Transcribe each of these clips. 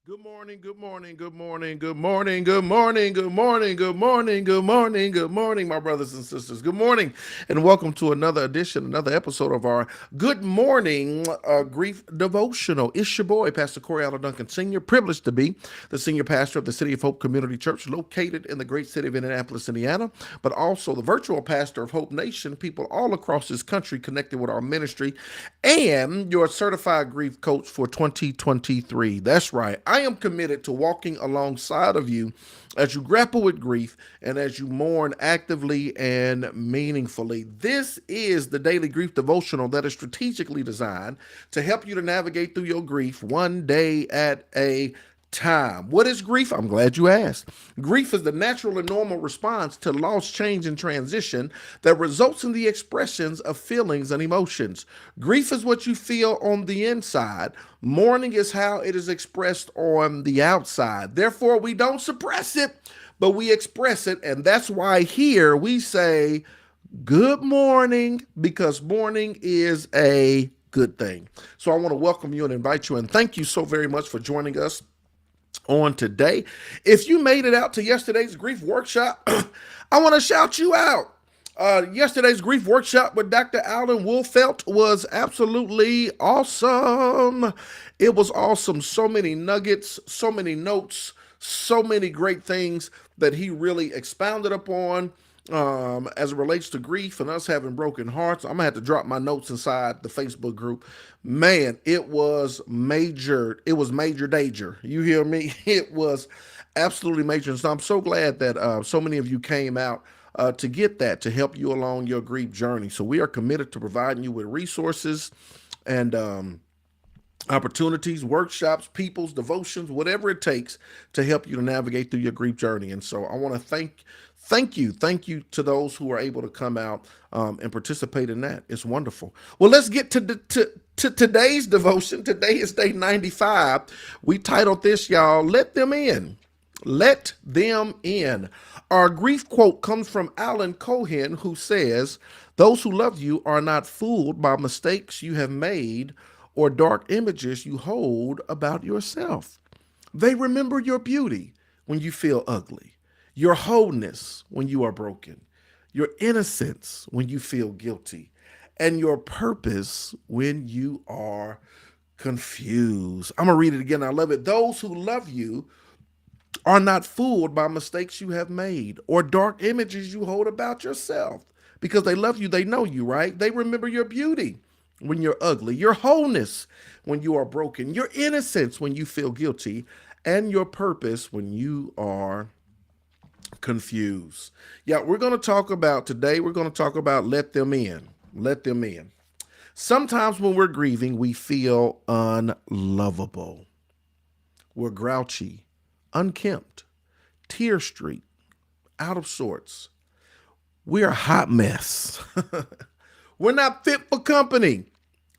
Good morning, good morning, good morning, good morning, good morning, good morning, good morning, good morning, good morning, my brothers and sisters. Good morning, and welcome to another edition, another episode of our Good Morning Grief Devotional. It's your boy, Pastor Corey Allen Duncan Sr., privileged to be the senior pastor of the City of Hope Community Church, located in the great city of Indianapolis, Indiana, but also the virtual pastor of Hope Nation, people all across this country connected with our ministry, and your certified grief coach for 2023. That's right. I am committed to walking alongside of you as you grapple with grief and as you mourn actively and meaningfully. This is the daily grief devotional that is strategically designed to help you to navigate through your grief one day at a time. What is grief? I'm glad you asked. Grief is the natural and normal response to loss, change, and transition that results in the expressions of feelings and emotions. Grief is what you feel on the inside. Mourning is how it is expressed on the outside. Therefore, we don't suppress it, but we express it. And that's why here we say, good morning, because morning is a good thing. So I want to welcome you and invite you and thank you so very much for joining us on today. If you made it out to yesterday's grief workshop, I want to shout you out. Yesterday's grief workshop with Dr. Alan Wolfelt was absolutely awesome. It was awesome. So many nuggets, so many notes, so many great things that he really expounded upon as it relates to grief and us having broken hearts. I'm gonna have to drop my notes inside the Facebook group. Man, it was major. It was major danger. You hear me? It was absolutely major. And so I'm so glad that so many of you came out to get that to help you along your grief journey. So we are committed to providing you with resources and opportunities, workshops, people's devotions, whatever it takes to help you to navigate through your grief journey. And so I want to thank you to those who are able to come out and participate in that. It's wonderful. Well, let's get to today's devotion. Today is day 95. We titled this, y'all, Let Them In. Let them in. Our grief quote comes from Alan Cohen, who says, those who love you are not fooled by mistakes you have made or dark images you hold about yourself. They remember your beauty when you feel ugly, your wholeness when you are broken, your innocence when you feel guilty, and your purpose when you are confused. I'm going to read it again. I love it. Those who love you are not fooled by mistakes you have made or dark images you hold about yourself. Because they love you, they know you, right? They remember your beauty when you're ugly, your wholeness when you are broken, your innocence when you feel guilty, and your purpose when you are confused. Yeah, we're going to talk about let them in. Let them in. Sometimes when we're grieving, we feel unlovable. We're grouchy, unkempt, tear streaked, out of sorts. We're a hot mess. We're not fit for company.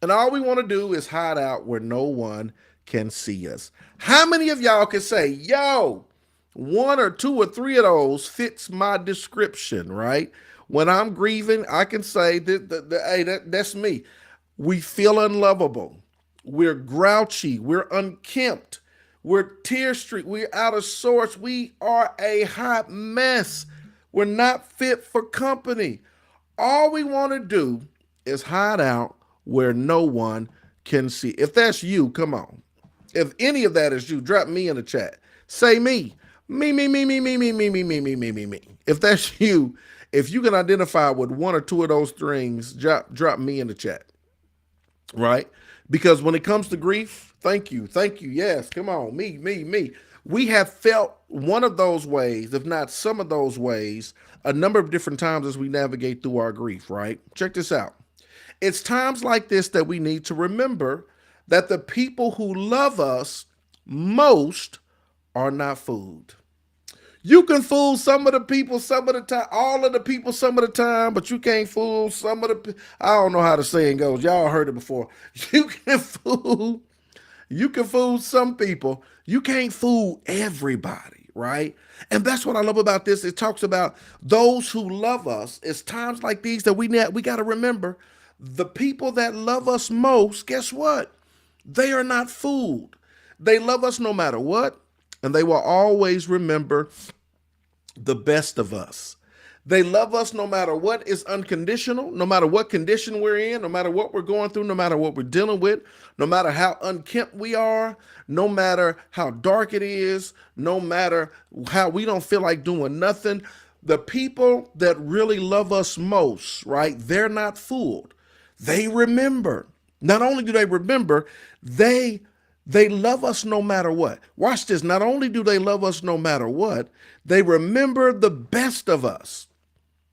And all we want to do is hide out where no one can see us. How many of y'all can say, yo, one or two or three of those fits my description, right? When I'm grieving, I can say hey, that's me. We feel unlovable. We're grouchy. We're unkempt. We're tear streaked. We're out of sorts. We are a hot mess. We're not fit for company. All we want to do is hide out where no one can see. If that's you, come on. If any of that is you, drop me in the chat. Say me. Me. If that's you, if you can identify with one or two of those things, drop me in the chat. Right? Because when it comes to grief, thank you. Yes, come on. Me. We have felt one of those ways, if not some of those ways, a number of different times as we navigate through our grief, right? Check this out. It's times like this that we need to remember that the people who love us most are not fooled. You can fool some of the people some of the time, all of the people some of the time, but you can't fool some of the. I don't know how the saying goes. Y'all heard it before. You can fool. You can fool some people. You can't fool everybody, right? And that's what I love about this. It talks about those who love us. It's times like these that we got to remember the people that love us most. Guess what? They are not fooled. They love us no matter what, and they will always remember the best of us. They love us no matter what is unconditional, no matter what condition we're in, no matter what we're going through, no matter what we're dealing with, no matter how unkempt we are, no matter how dark it is, no matter how we don't feel like doing nothing. The people that really love us most, right? They're not fooled. They remember. Not only do they remember, they they love us no matter what. Watch this. Not only do they love us no matter what, they remember the best of us.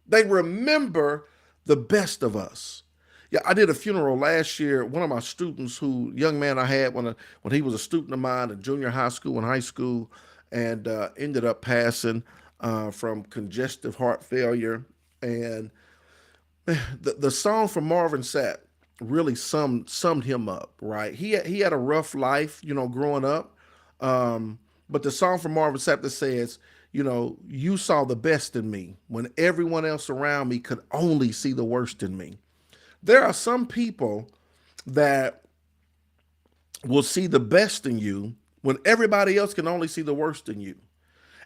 They remember the best of us. Yeah, I did a funeral last year. One of my students, young man I had when he was a student of mine in junior high school and high school, and ended up passing from congestive heart failure. And the song from Marvin Sapp really summed him up. Right, he had a rough life, growing up. But the song from Marvin Sapp that says, you saw the best in me when everyone else around me could only see the worst in me. There are some people that will see the best in you when everybody else can only see the worst in you.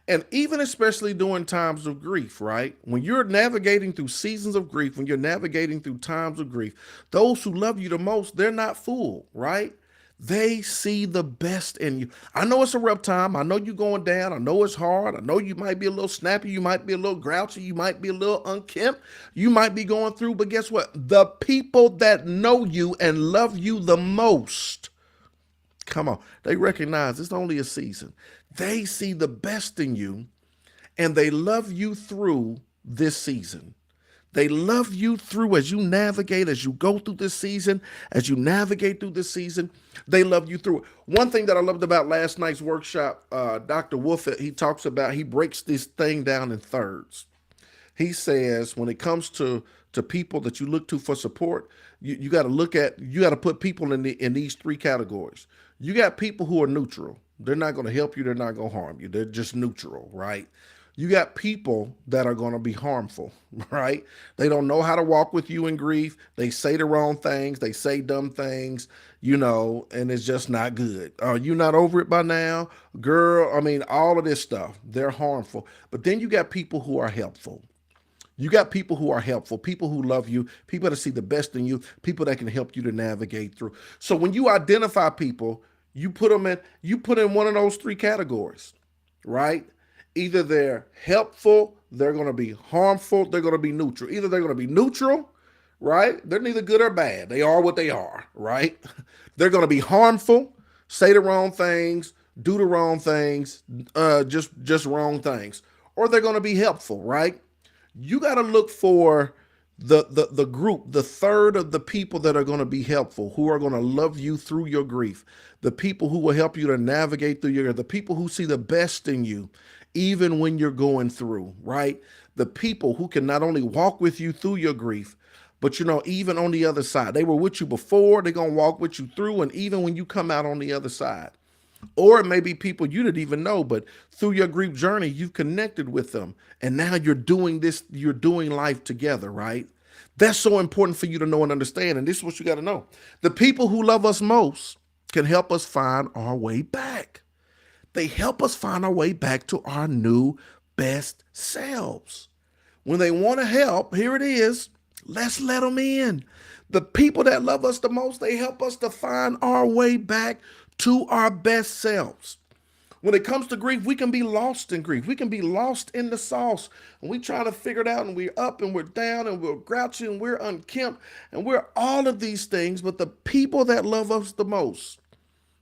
And even especially during times of grief, right? When you're navigating through seasons of grief, when you're navigating through times of grief, those who love you the most, they're not fooled, right? They see the best in you. I know it's a rough time. I know you're going down. I know it's hard. I know you might be a little snappy. You might be a little grouchy. You might be a little unkempt. You might be going through. But guess what? The people that know you and love you the most, come on, they recognize it's only a season. They see the best in you and they love you through this season. They love you through as you navigate, as you go through this season, as you navigate through this season. They love you through it. One thing that I loved about last night's workshop, Dr. Wolf, he breaks this thing down in thirds. He says when it comes to people that you look to for support, you got to put people in these three categories. You got people who are neutral. They're not going to help you. They're not going to harm you. They're just neutral, right? You got people that are going to be harmful, right? They don't know how to walk with you in grief. They say the wrong things. They say dumb things, and it's just not good. Are you not over it by now? Girl, I mean, all of this stuff, they're harmful. But then you got people who are helpful. You got people who are helpful, people who love you, people that see the best in you, people that can help you to navigate through. So when you identify people, you put in one of those three categories, right? Either they're helpful, they're going to be harmful, they're going to be neutral. Either they're going to be neutral, right? They're neither good or bad. They are what they are, right? They're going to be harmful, say the wrong things, do the wrong things, just wrong things. Or they're going to be helpful, right? You got to look for the group, the third of the people that are going to be helpful, who are going to love you through your grief, the people who will help you to navigate through the people who see the best in you, even when you're going through, right? The people who can not only walk with you through your grief, but even on the other side, they were with you before, they're going to walk with you through, and even when you come out on the other side. Or it may be people you didn't even know, but through your grief journey, you've connected with them. And now you're doing life together, right? That's so important for you to know and understand. And this is what you got to know. The people who love us most can help us find our way back. They help us find our way back to our new best selves. When they want to help, here it is. Let's let them in. The people that love us the most, they help us to find our way back to our best selves. When it comes to grief, we can be lost in grief. We can be lost in the sauce. And we try to figure it out, and we're up and we're down and we're grouchy and we're unkempt and we're all of these things. But the people that love us the most,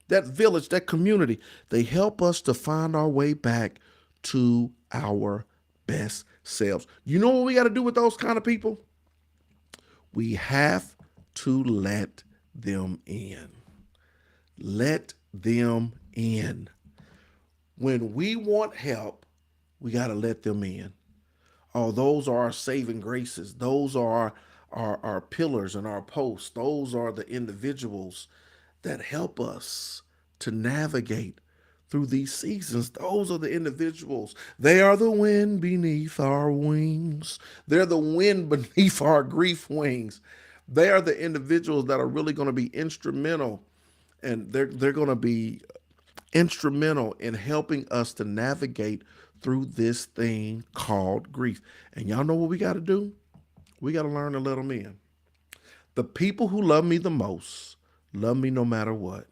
that village, that community, they help us to find our way back to our best selves. You know what we got to do with those kind of people? We have to let them in. Let them in. When we want help, we got to let them in. Oh, those are our saving graces. Those are our pillars and our posts. Those are the individuals that help us to navigate through these seasons. Those are the individuals. They are the wind beneath our wings. They're the wind beneath our grief wings. They are the individuals that are really going to be instrumental, and they're going to be instrumental in helping us to navigate through this thing called grief. And y'all know what we got to do? We got to learn to let them in. The people who love me the most love me no matter what.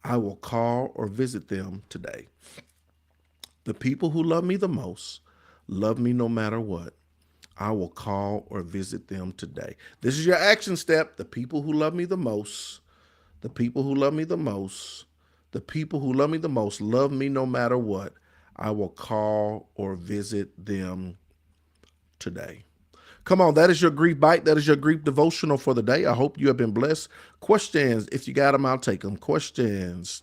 I will call or visit them today. The people who love me the most love me no matter what. I will call or visit them today. This is your action step. The people who love me the most, the people who love me the most, the people who love me the most love me no matter what. I will call or visit them today. Come on, that is your grief bite. That is your grief devotional for the day. I hope you have been blessed. Questions, if you got them, I'll take them. Questions.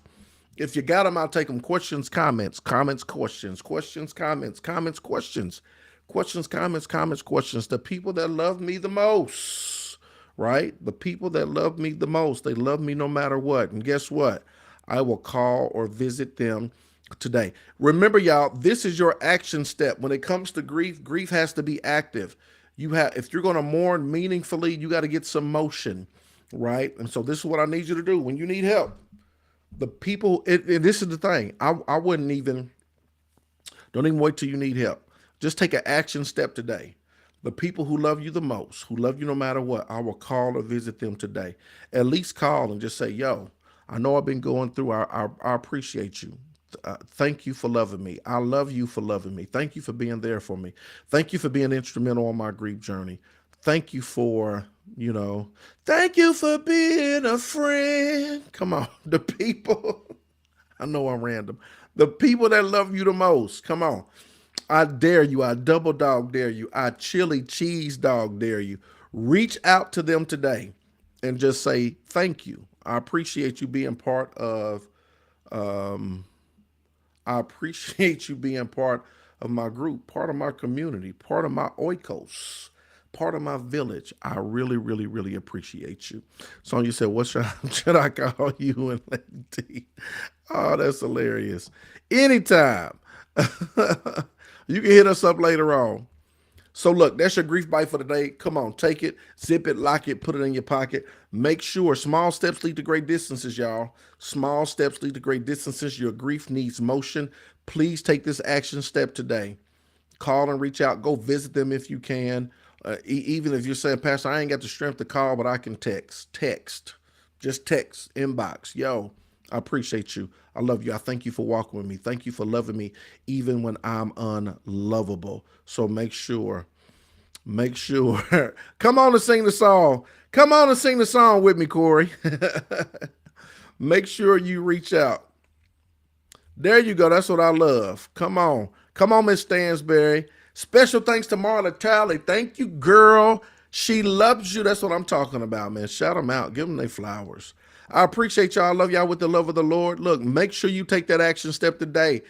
If you got them, I'll take them. Questions, comments, comments, questions, questions, comments, comments, questions, questions, comments, comments, questions. The people that love me the most, right? The people that love me the most, they love me no matter what. And guess what? I will call or visit them today. Remember, y'all, this is your action step. When it comes to grief, grief has to be active. If you're going to mourn meaningfully, you got to get some motion, right? And so this is what I need you to do when you need help. The people, and this is the thing. I wouldn't even, don't even wait till you need help. Just take an action step today. The people who love you the most, who love you no matter what, I will call or visit them today. At least call and just say, yo, I know I've been going through. I appreciate you. Thank you for loving me. I love you for loving me. Thank you for being there for me. Thank you for being instrumental on my grief journey. Thank you for, thank you for being a friend. Come on, the people. I know I'm random. The people that love you the most. Come on. I dare you. I double dog dare you. I chili cheese dog dare you. Reach out to them today and just say, thank you. I appreciate you being part of, I appreciate you being part of my group, part of my community, part of my oikos, part of my village. I really, really, really appreciate you. So you said, what should I call you and Lady T? Oh, that's hilarious. Anytime. You can hit us up later on. So look, that's your grief bite for the day. Come on, take it, zip it, lock it, put it in your pocket. Make sure small steps lead to great distances, y'all. Small steps lead to great distances. Your grief needs motion. Please take this action step today. Call and reach out. Go visit them if you can. Even if you're saying, Pastor, I ain't got the strength to call, but I can text. Just text, inbox. Yo, I appreciate you. I love you. I thank you for walking with me. Thank you for loving me even when I'm unlovable. So make sure. Come on and sing the song. Come on and sing the song with me, Corey. Make sure you reach out. There you go. That's what I love. Come on. Come on, Miss Stansberry. Special thanks to Marla Talley. Thank you, girl. She loves you. That's what I'm talking about, man. Shout them out. Give them their flowers. I appreciate y'all. I love y'all with the love of the Lord. Look, make sure you take that action step today.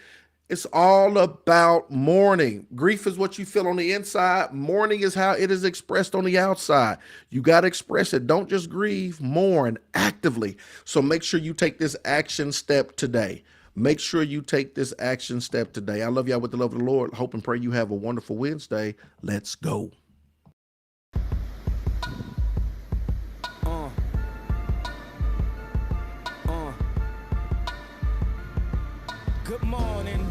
It's all about mourning. Grief is what you feel on the inside. Mourning is how it is expressed on the outside. You got to express it. Don't just grieve, mourn actively. So make sure you take this action step today. Make sure you take this action step today. I love y'all with the love of the Lord. Hope and pray you have a wonderful Wednesday. Let's go. Good morning.